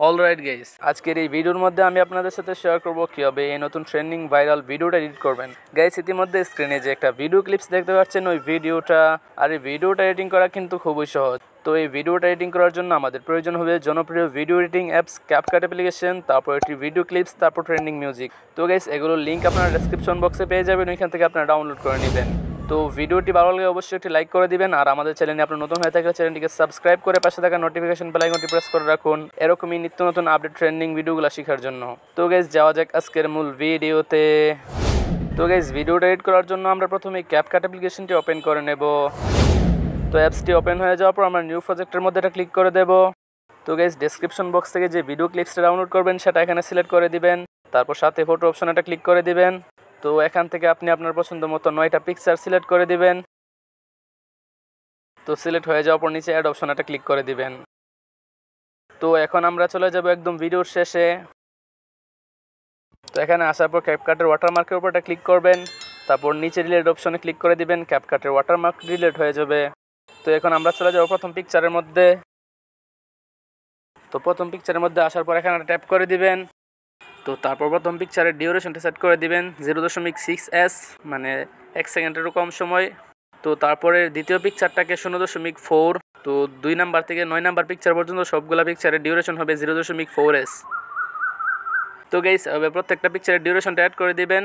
Alright guys, আজকের এই ভিডিওর মধ্যে আমি আপনাদের সাথে শেয়ার করব কিভাবে এই নতুন ট্রেন্ডিং ভাইরাল ভিডিওটা এডিট করবেন। গাইস, ইতিমধ্যে স্ক্রিনে যে একটা ভিডিও ক্লিপস দেখতে পাচ্ছেন ওই ভিডিওটা, আর এই ভিডিওটা এডিটিং করা কিন্তু খুবই সহজ। তো এই ভিডিওটা এডিটিং করার জন্য আমাদের প্রয়োজন হবে জনপ্রিয় video editing apps CapCut application, তারপর একটি ভিডিও ক্লিপস, তারপর ট্রেন্ডিং মিউজিক। তো গাইস, এগুলোর লিঙ্ক আপনারা ডেসক্রিপশন বক্সে পেয়ে যাবেন, ওইখান থেকে আপনারা ডাউনলোড করে নেবেন। তো ভিডিওটি ভালো লাগলে অবশ্যই একটি লাইক করে দিবেন, আর আমাদের চ্যানেলে আপনি নতুন হয়ে থাকলে চ্যানেলটিকে সাবস্ক্রাইব করে পাশে থাকা নোটিফিকেশন বেল আইকনটি প্রেস করে রাখুন এরকমই নিত্য নতুন আপডেট ট্রেন্ডিং ভিডিওগুলো শেখার জন্য। তো গাইস, যাওয়া যাক আজকের মূল ভিডিওতে। তো গাইস, ভিডিওটা এডিট করার জন্য আমরা প্রথমে ক্যাপকাট অ্যাপ্লিকেশনটি ওপেন করে নেব। তো অ্যাপসটি ওপেন হয়ে যাওয়ার পর আমরা নিউ প্রজেক্টের মধ্যে এটা ক্লিক করে দেব। তো গাইস, ডেসক্রিপশন বক্স থেকে যে ভিডিও ক্লিপসটা ডাউনলোড করবেন সেটা এখানে সিলেক্ট করে দিবেন, তারপর সাথে ফটো অপশন এটা ক্লিক করে দিবেন। তো এখান থেকে আপনি আপনার পছন্দ মতো 9টা পিকচার সিলেক্ট করে দিবেন। তো সিলেক্ট হয়ে যাওয়ার পর নিচে অ্যাড অপশন এটা ক্লিক করে দিবেন। তো এখন আমরা চলে যাব একদম ভিডিওর শেষে। তো এখানে আসার পর ক্যাপকাটের ওয়াটারমার্কের উপর এটা ক্লিক করবেন, তারপর নিচে ডিলেট অপশনে ক্লিক করে দিবেন, ক্যাপকাটের ওয়াটারমার্ক ডিলেট হয়ে যাবে। তো এখন আমরা চলে যাব প্রথম পিকচারের মধ্যে। তো প্রথম পিকচারের মধ্যে আসার পর এখানে ট্যাপ করে দিবেন। তো তারপর প্রথম পিকচারের ডিউরেশনটা সেট করে দিবেন 0.6s, মানে 1 সেকেন্ডেরও কম সময়। তো তারপরে দ্বিতীয় পিকচারটাকে 0.4। তো 2 নাম্বার থেকে 9 নাম্বার পিকচার পর্যন্ত সবগুলা পিকচারের ডিউরেশন হবে 0.4s। তো গাইস, এবার প্রত্যেকটা পিকচারের ডিউরেশনটা অ্যাড করে দিবেন।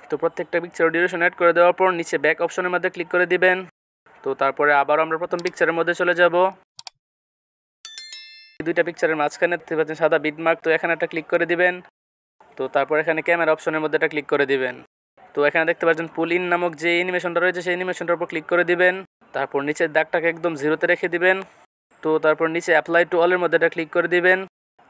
তো প্রত্যেকটা পিকচারের ডিউরেশন অ্যাড করে দেওয়ার পর নিচে ব্যাক অপশনের মধ্যে ক্লিক করে দিবেন। তো তারপরে আবার আমরা প্রথম পিকচারের মধ্যে চলে যাব। দুইটা পিকচারের মাঝখানে দেখতে পাচ্ছেন সাদা বিটমার্ক, তো এখানে একটা ক্লিক করে দিবেন। তো তারপর এখানে ক্যামেরা অপশনের মধ্যে একটা ক্লিক করে দিবেন। তো এখানে দেখতে পাচ্ছেন পুল ইন নামক যে অ্যানিমেশনটা রয়েছে সেই অ্যানিমেশনটার উপর ক্লিক করে দিবেন। তারপর নিচের দাগটাকে একদম জিরোতে রেখে দিবেন। তো তারপর নিচে অ্যাপ্লাই টু অলের মধ্যে একটা ক্লিক করে দিবেন।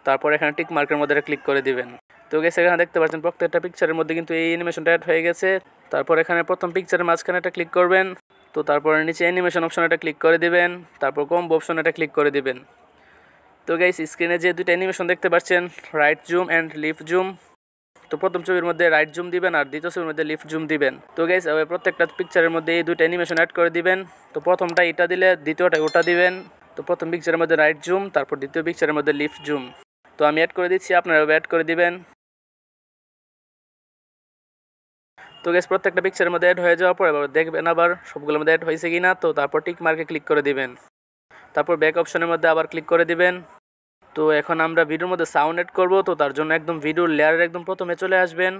তারপর এখানে টিক মার্কের মধ্যে একটা ক্লিক করে দিবেন। তো গাইস, এখানে দেখতে পাচ্ছেন প্রত্যেকটা পিকচারের মধ্যে কিন্তু এই অ্যানিমেশনটা অ্যাড হয়ে গেছে। তারপর এখানে প্রথম পিকচারের মাঝখানে একটা ক্লিক করবেন। তো তারপর নিচে অ্যানিমেশন অপশন একটা ক্লিক করে দিবেন, তারপর কম্বো অপশন একটা ক্লিক করে দিবেন। তো গাইস, স্ক্রিনে যে দুইটা অ্যানিমেশন দেখতে পাচ্ছেন right zoom and lift zoom, তো প্রথম ছবির মধ্যে রাইট জুম দিবেন আর দ্বিতীয় ছবির মধ্যে লিফট জুম দিবেন। তো গাইস, প্রত্যেকটা পিকচারের মধ্যে এই দুইটা অ্যানিমেশন অ্যাড করে দিবেন। তো প্রথমটা এটা দিলে দ্বিতীয়টা ওটা দিবেন। তো প্রথম পিকচারের মধ্যে রাইট জুম, তারপর দ্বিতীয় পিকচারের মধ্যে লিফট জুম। তো আমি অ্যাড করে দিচ্ছি, আপনারা অ্যাড করে দিবেন। তো গাইস, প্রত্যেকটা পিকচারের মধ্যে অ্যাড হয়ে যাওয়ার পর এবার দেখবেন আবার সবগুলোর মধ্যে অ্যাড হয়েছে কিনা। তো তারপর টিক মার্কে ক্লিক করে দিবেন, তারপর ব্যাক অপশনের মধ্যে আবার ক্লিক করে দিবেন। তো এখন আমরা ভিডিওর মধ্যে সাউন্ড এড করব। তো তার জন্য একদম ভিডিওর লেয়ারের একদম প্রথমে চলে আসবেন।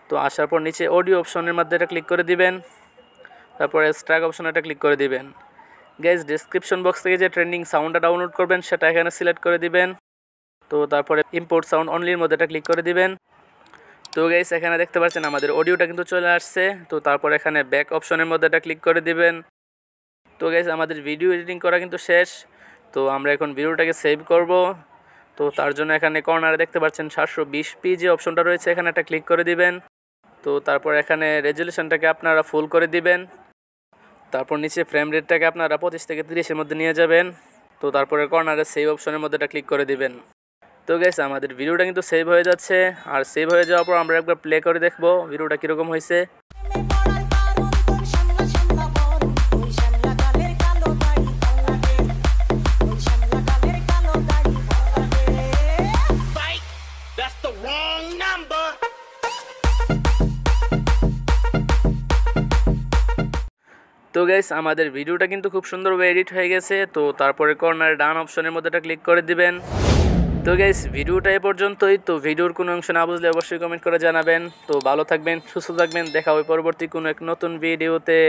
তো আসার পর নিচে অডিও অপশনের মধ্যে এটা ক্লিক করে দিবেন, তারপর এক্সট্রাক্ট অপশন এটা ক্লিক করে দিবেন। গাইস, ডেসক্রিপশন বক্স থেকে যে ট্রেন্ডিং সাউন্ডটা ডাউনলোড করবেন সেটা এখানে সিলেক্ট করে দিবেন। তো তারপরে ইম্পোর্ট সাউন্ড অনলির মধ্যে এটা ক্লিক করে দিবেন। তো গাইস, এখানে দেখতে পাচ্ছেন আমাদের অডিওটা কিন্তু চলে আসছে। তো তারপর এখানে ব্যাক অপশনের মধ্যে এটা ক্লিক করে দিবেন। তো গাইস, আমাদের ভিডিও এডিটিং করা কিন্তু শেষ। তো আমরা এখন ভিডিওটাকে সেভ করব। তো তার জন্য এখানে কর্নারে দেখতে পাচ্ছেন 720p যে অপশনটা রয়েছে এখানে একটা ক্লিক করে দিবেন। তো তারপর এখানে রেজুলেশনটাকে আপনারা ফুল করে দিবেন। তারপর নিচে ফ্রেম রেটটাকে আপনারা 25 থেকে 30-এর মধ্যে নিয়ে যাবেন। তো তারপরে কর্নারে সেভ অপশনের মধ্যে এটা ক্লিক করে দিবেন। তো গাইস, আমাদের ভিডিওটা কিন্তু সেভ হয়ে যাচ্ছে, আর সেভ হয়ে যাওয়ার পর আমরা একবার প্লে করে দেখব ভিডিওটা কীরকম হয়েছে। তো গাইস, আমাদের ভিডিওটা কিন্তু খুব সুন্দরভাবে এডিট হয়ে গেছে। তো তারপরে কর্নারে ডান অপশনের মধ্যে এটা ক্লিক করে দিবেন। তো গাইস, ভিডিওটা এ পর্যন্তই। তো ভিডিওর কোনো অংশ না বুঝলে অবশ্যই কমেন্ট করে জানাবেন। তো ভালো থাকবেন, সুস্থ থাকবেন, দেখা হবে পরবর্তী কোনো এক নতুন ভিডিওতে।